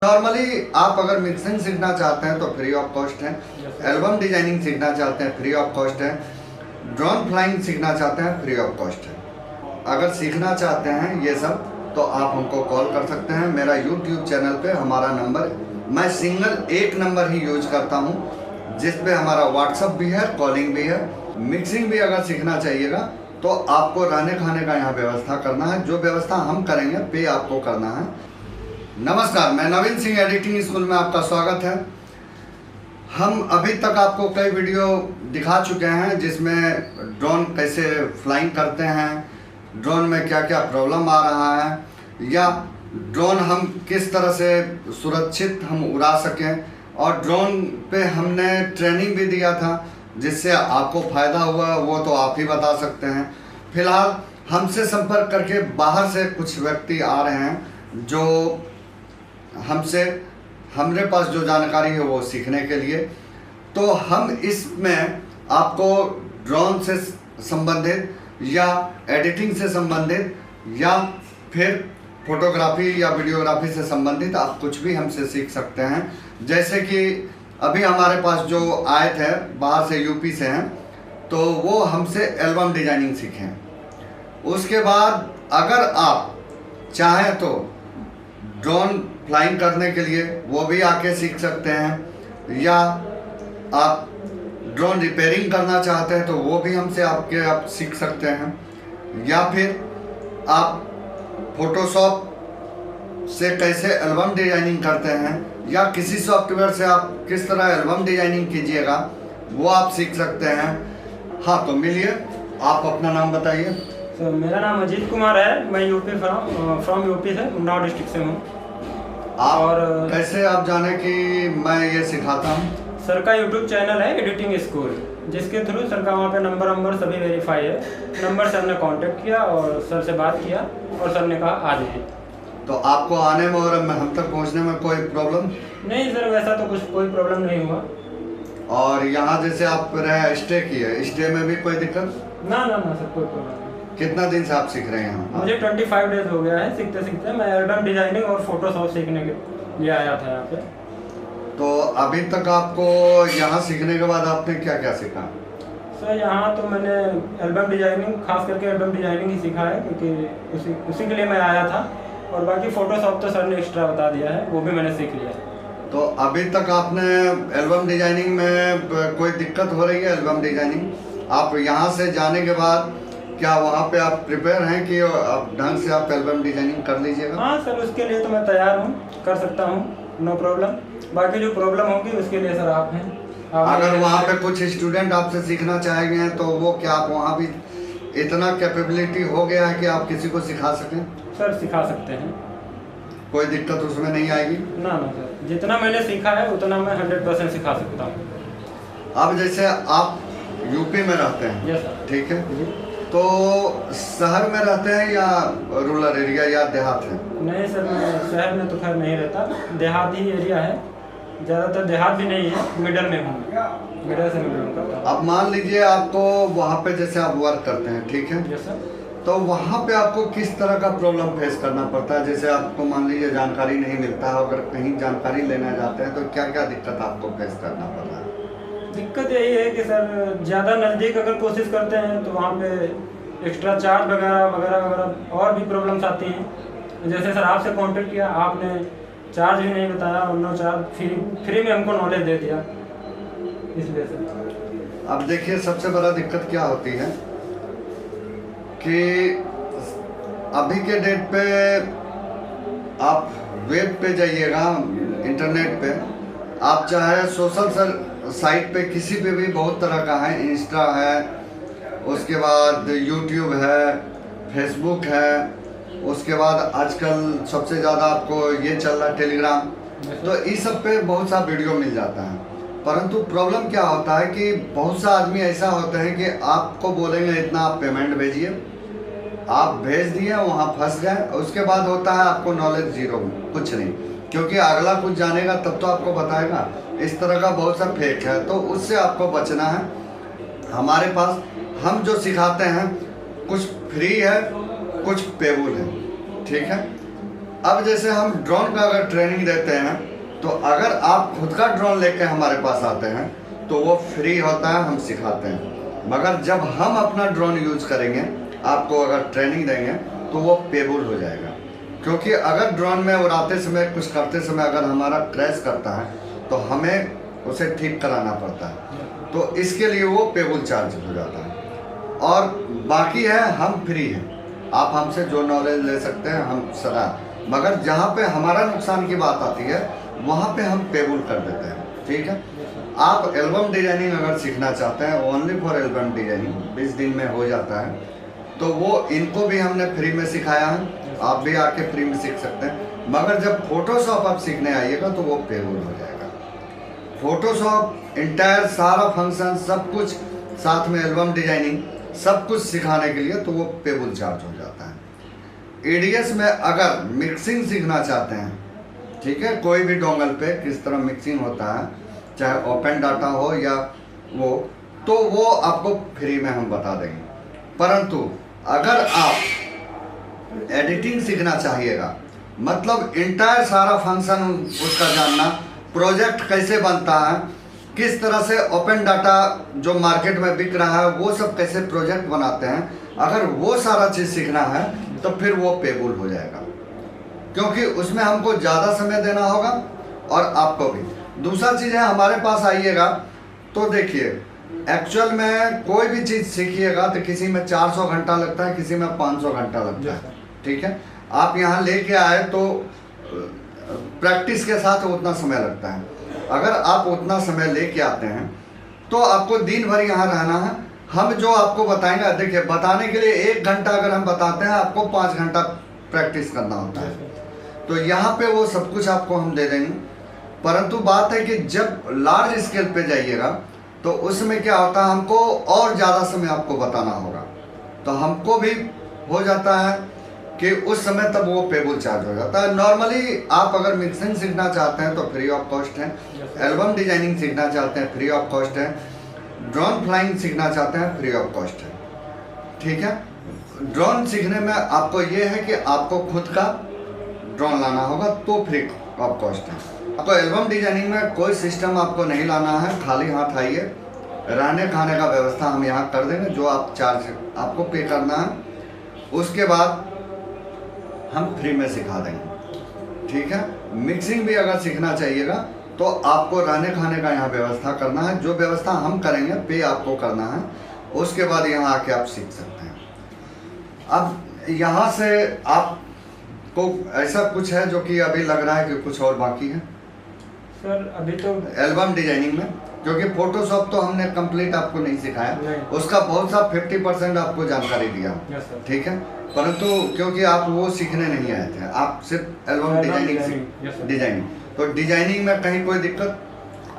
Normally आप अगर mixing सीखना चाहते हैं तो फ्री ऑफ कॉस्ट है। एल्बम डिजाइनिंग सीखना चाहते हैं फ्री ऑफ कॉस्ट है। ड्रोन फ्लाइंग सीखना चाहते हैं फ्री ऑफ कॉस्ट है। अगर सीखना चाहते हैं ये सब तो आप हमको कॉल कर सकते हैं। मेरा यूट्यूब चैनल पे हमारा नंबर, मैं सिंगल एक नंबर ही यूज करता हूँ जिस पे हमारा व्हाट्सअप भी है, कॉलिंग भी है। मिक्सिंग भी अगर सीखना चाहिएगा तो आपको रहने खाने का यहाँ व्यवस्था करना है। जो व्यवस्था हम करेंगे पे आपको करना है। नमस्कार, मैं नवीन सिंह एडिटिंग स्कूल में आपका स्वागत है। हम अभी तक आपको कई वीडियो दिखा चुके हैं जिसमें ड्रोन कैसे फ्लाइंग करते हैं, ड्रोन में क्या क्या प्रॉब्लम आ रहा है, या ड्रोन हम किस तरह से सुरक्षित हम उड़ा सकें। और ड्रोन पे हमने ट्रेनिंग भी दिया था जिससे आपको फ़ायदा हुआ, वो तो आप ही बता सकते हैं। फिलहाल हमसे संपर्क करके बाहर से कुछ व्यक्ति आ रहे हैं जो हमारे पास जो जानकारी है वो सीखने के लिए। तो हम इसमें आपको ड्रोन से संबंधित या एडिटिंग से संबंधित या फिर फोटोग्राफी या वीडियोग्राफी से संबंधित आप कुछ भी हमसे सीख सकते हैं। जैसे कि अभी हमारे पास जो आए थे बाहर से, यूपी से हैं, तो वो हमसे एल्बम डिजाइनिंग सीखें। उसके बाद अगर आप चाहें तो ड्रोन फ्लाइंग करने के लिए वो भी आके सीख सकते हैं, या आप ड्रोन रिपेयरिंग करना चाहते हैं तो वो भी हमसे आप सीख सकते हैं, या फिर आप फोटोशॉप से कैसे एल्बम डिजाइनिंग करते हैं या किसी सॉफ्टवेयर से आप किस तरह एल्बम डिजाइनिंग कीजिएगा वो आप सीख सकते हैं। हाँ, तो मिलिए, आप अपना नाम बताइए। तो मेरा नाम अजीत कुमार है। मैं यूपी फ्रॉम यूपी से, उन्नाव डिस्ट्रिक्ट से हूँ। आप और कैसे आप जाने कि मैं ये सिखाता हूँ? सर का यूट्यूब चैनल है एडिटिंग स्कूल, जिसके थ्रू सर का वहाँ पे नंबर सभी वेरीफाई है। नंबर से हमने कांटेक्ट किया और सर से बात किया और सर ने कहा आ जाइए। तो आपको आने में और हम तक पहुँचने में कोई प्रॉब्लम नहीं सर, वैसा तो कोई प्रॉब्लम नहीं हुआ। और यहाँ जैसे आप रहे स्टे किए, स्टे में भी कोई दिक्कत? ना सर, कोई प्रॉब्लम नहीं। कितना दिन से आप सीख रहे हैं यहाँ? मुझे 25 डेज हो गया है सीखते सीखते। मैं एल्बम डिजाइनिंग और फोटोशॉप सीखने के लिए आया था यहाँ पे। तो अभी तक आपको यहाँ सीखने के बाद आपने क्या क्या सीखा? सर यहाँ तो मैंने एल्बम डिजाइनिंग, खास करके एल्बम डिजाइनिंग ही सीखा है, क्योंकि उसी के लिए मैं आया था। और बाकी फोटोशॉप तो सर ने एक्स्ट्रा बता दिया है, वो भी मैंने सीख लिया। तो अभी तक आपने एल्बम डिजाइनिंग में कोई दिक्कत हो रही है? एल्बम डिजाइनिंग आप यहाँ से जाने के बाद क्या वहाँ पे आप प्रिपेयर हैं कि आप ढंग से आप एल्बम डिजाइनिंग कर लीजिएगा? हाँ सर, उसके लिए तो मैं तैयार हूँ, कर सकता हूँ, नो प्रॉब्लम। बाकी जो प्रॉब्लम होगी उसके लिए सर आप हैं। अगर वहाँ पे कुछ स्टूडेंट आपसे सीखना चाहेंगे तो वो क्या आप वहाँ भी इतना कैपेबिलिटी हो गया है कि आप किसी को सिखा सकें? सर सिखा सकते हैं, कोई दिक्कत उसमें नहीं आएगी? ना सर, जितना मैंने सीखा है उतना मैं 100% सिखा सकता हूँ। अब जैसे आप यूपी में रहते हैं, यस सर। ठीक है, तो शहर में रहते हैं या रूरल एरिया या देहात है? नहीं सर, मैं शहर में तो खैर नहीं रहता, देहात ही एरिया है। ज़्यादातर देहात भी नहीं है, मिडल में हूँ, मिडल से मिडल करता हूँ। अब मान लीजिए आपको वहाँ पे जैसे आप वर्क करते हैं, ठीक है, यस सर। तो वहाँ पे आपको किस तरह का प्रॉब्लम फेस करना पड़ता है? जैसे आपको मान लीजिए जानकारी नहीं मिलता है, अगर कहीं जानकारी लेना जाते हैं तो क्या क्या दिक्कत आपको फेस करना पड़ रहा है? दिक्कत यही है कि सर ज़्यादा नज़दीक अगर कोशिश करते हैं तो वहाँ पे एक्स्ट्रा चार्ज वगैरह और भी प्रॉब्लम्स आती हैं। जैसे सर आपसे कांटेक्ट किया, आपने चार्ज भी नहीं बताया और नो चार्ज फ्री में हमको नॉलेज दे दिया, इसलिए सर। अब देखिए, सबसे बड़ा दिक्कत क्या होती है कि अभी के डेट पे आप वेब पे जाइएगा, इंटरनेट पे, आप चाहे सोशल साइट पे किसी पे भी बहुत तरह का है, इंस्टा है, उसके बाद यूट्यूब है, फेसबुक है, उसके बाद आजकल सबसे ज़्यादा आपको ये चल रहा है टेलीग्राम। तो इस सब पे बहुत सा वीडियो मिल जाता है। परंतु प्रॉब्लम क्या होता है कि बहुत सा आदमी ऐसा होता है कि आपको बोलेंगे इतना आप पेमेंट भेजिए, आप भेज दिए, वहाँ फंस गए, उसके बाद होता है आपको नॉलेज जीरो, कुछ नहीं, क्योंकि अगला कुछ जानेगा तब तो आपको बताएगा। इस तरह का बहुत सा फेक है, तो उससे आपको बचना है। हमारे पास हम जो सिखाते हैं कुछ फ्री है, कुछ पेबल है, ठीक है। अब जैसे हम ड्रोन का अगर ट्रेनिंग देते हैं तो अगर आप खुद का ड्रोन लेके हमारे पास आते हैं तो वो फ्री होता है, हम सिखाते हैं। मगर जब हम अपना ड्रोन यूज करेंगे, आपको अगर ट्रेनिंग देंगे तो वो पेबल हो जाएगा। क्योंकि अगर ड्रोन में उड़ाते समय, कुछ करते समय अगर हमारा क्रैश करता है तो हमें उसे ठीक कराना पड़ता है, तो इसके लिए वो पेबल चार्ज हो जाता है। और बाकी है, हम फ्री हैं, आप हमसे जो नॉलेज ले सकते हैं हम सदा। मगर जहाँ पे हमारा नुकसान की बात आती है वहाँ पे हम पेबल कर देते हैं, ठीक है। आप एल्बम डिजाइनिंग अगर सीखना चाहते हैं, ओनली फॉर एल्बम डिजाइनिंग 20 दिन में हो जाता है, तो वो इनको भी हमने फ्री में सिखाया है, आप भी आके फ्री में सीख सकते हैं। मगर जब फोटोशॉप आप सीखने आइएगा तो वो पेबल हो जाएगा। फोटोशॉप इंटायर सारा फंक्शन सब कुछ साथ में एल्बम डिजाइनिंग सब कुछ सिखाने के लिए तो वो पेबल चार्ज हो जाता है। एडीएस में अगर मिक्सिंग सीखना चाहते हैं, ठीक है, कोई भी डोंगल पे किस तरह मिक्सिंग होता है, चाहे ओपन डाटा हो या वो, तो वो आपको फ्री में हम बता देंगे। परंतु अगर आप एडिटिंग सीखना चाहिएगा, मतलब इंटायर सारा फंक्शन उसका जानना, प्रोजेक्ट कैसे बनता है, किस तरह से ओपन डाटा जो मार्केट में बिक रहा है वो सब कैसे प्रोजेक्ट बनाते हैं, अगर वो सारा चीज़ सीखना है तो फिर वो पेबल हो जाएगा। क्योंकि उसमें हमको ज़्यादा समय देना होगा और आपको भी। दूसरा चीज़ है, हमारे पास आइएगा तो देखिए, एक्चुअल में कोई भी चीज़ सीखिएगा तो किसी में 400 घंटा लगता है, किसी में 500 घंटा लगता है, ठीक है। आप यहाँ लेके आए तो प्रैक्टिस के साथ उतना समय लगता है। अगर आप उतना समय लेके आते हैं तो आपको दिन भर यहाँ रहना है। हम जो आपको बताएंगे, देखिए बताने के लिए 1 घंटा अगर हम बताते हैं, आपको 5 घंटा प्रैक्टिस करना होता है, तो यहाँ पे वो सब कुछ आपको हम दे देंगे। परंतु बात है कि जब लार्ज स्केल पे जाइएगा तो उसमें क्या होता है, हमको और ज़्यादा समय आपको बताना होगा, तो हमको भी हो जाता है कि उस समय तब वो पेबल चार्ज हो जाता है। नॉर्मली आप अगर मिक्सिंग सीखना चाहते हैं तो फ्री ऑफ कॉस्ट है, एल्बम डिजाइनिंग सीखना चाहते हैं फ्री ऑफ कॉस्ट है, ड्रोन फ्लाइंग सीखना चाहते हैं फ्री ऑफ कॉस्ट है, ठीक है। ड्रोन सीखने में आपको ये है कि आपको खुद का ड्रोन लाना होगा तो फ्री ऑफ कॉस्ट है। आपको एल्बम डिजाइनिंग में कोई सिस्टम आपको नहीं लाना है, खाली हाथ आइए, रहने खाने का व्यवस्था हम यहाँ कर देंगे, जो आप चार्ज आपको पे करना है उसके बाद हम फ्री में सिखा देंगे, ठीक है। मिक्सिंग भी अगर सीखना चाहिएगा तो आपको रहने खाने का यहाँ व्यवस्था करना है, जो व्यवस्था हम करेंगे पे आपको करना है, उसके बाद यहाँ आके आप सीख सकते हैं। अब यहाँ से आपको ऐसा कुछ है जो कि अभी लग रहा है कि कुछ और बाकी है सर? अभी तो एल्बम डिजाइनिंग में, क्योंकि फोटोशॉप तो हमने कंप्लीट आपको नहीं सिखाया, उसका बहुत सा 50% आपको जानकारी दिया, ठीक है। परंतु क्योंकि आप वो सीखने नहीं आए थे, आप सिर्फ एल्बम डिजाइनिंग, तो डिजाइनिंग में कहीं कोई दिक्कत,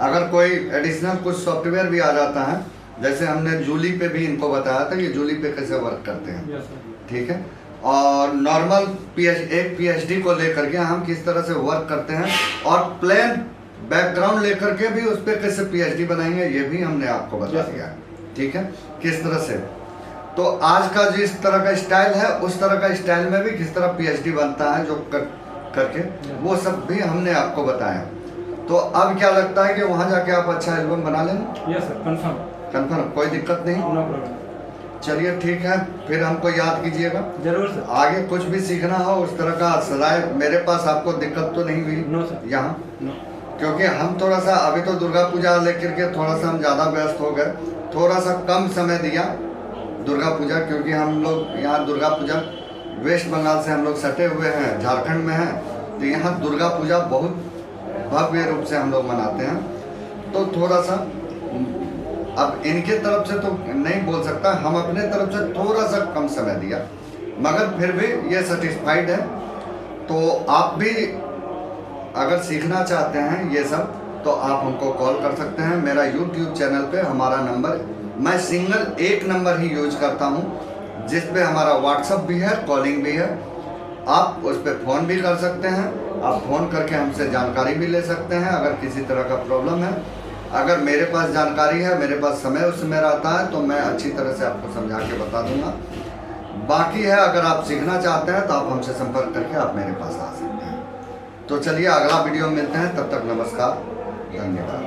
अगर कोई एडिशनल कुछ सॉफ्टवेयर भी आ जाता है, जैसे हमने जूली पे भी इनको बताया था कि जूली पे कैसे वर्क करते हैं, ठीक है। और नॉर्मल एक पीएचडी को लेकर के हम किस तरह से वर्क करते हैं और प्लेन बैकग्राउंड लेकर के भी उस पर कैसे पीएचडी बनाएंगे, ये भी हमने आपको बता दिया है, ठीक है, किस तरह से। तो आज का जिस तरह का स्टाइल है उस तरह का स्टाइल में भी किस तरह पीएचडी बनता है जो करके वो सब भी हमने आपको बताया। तो अब क्या लगता है कि वहाँ जाके आप अच्छा एल्बम बना लेंगे? यस सर, कंफर्म कंफर्म, कोई दिक्कत नहीं, नो प्रॉब्लम। चलिए ठीक है, फिर हमको याद कीजिएगा, जरूर सर। आगे कुछ भी सीखना हो उस तरह का सदाए मेरे पास आपको दिक्कत तो नहीं हुई? नो सर, यहाँ नो। क्योंकि हम थोड़ा सा अभी तो दुर्गा पूजा लेकर के थोड़ा सा हम ज़्यादा व्यस्त हो गए, थोड़ा सा कम समय दिया दुर्गा पूजा, क्योंकि हम लोग यहाँ दुर्गा पूजा वेस्ट बंगाल से हम लोग सटे हुए हैं, झारखंड में हैं, तो यहाँ दुर्गा पूजा बहुत भव्य रूप से हम लोग मनाते हैं, तो थोड़ा सा अब इनके तरफ से तो नहीं बोल सकता, हम अपने तरफ से थोड़ा सा कम समय दिया, मगर फिर भी ये सेटिस्फाइड है। तो आप भी अगर सीखना चाहते हैं ये सब तो आप हमको कॉल कर सकते हैं। मेरा यूट्यूब चैनल पे हमारा नंबर, मैं सिंगल एक नंबर ही यूज करता हूँ जिस पे हमारा व्हाट्सअप भी है, कॉलिंग भी है, आप उस पर फ़ोन भी कर सकते हैं, आप फ़ोन करके हमसे जानकारी भी ले सकते हैं अगर किसी तरह का प्रॉब्लम है। अगर मेरे पास जानकारी है, मेरे पास समय उसमें रहता है तो मैं अच्छी तरह से आपको समझा के बता दूंगा। बाकी है, अगर आप सीखना चाहते हैं तो आप हमसे संपर्क करके आप मेरे पास आ सकते हैं। तो चलिए अगला वीडियो में मिलते हैं, तब तक नमस्कार, धन्यवाद।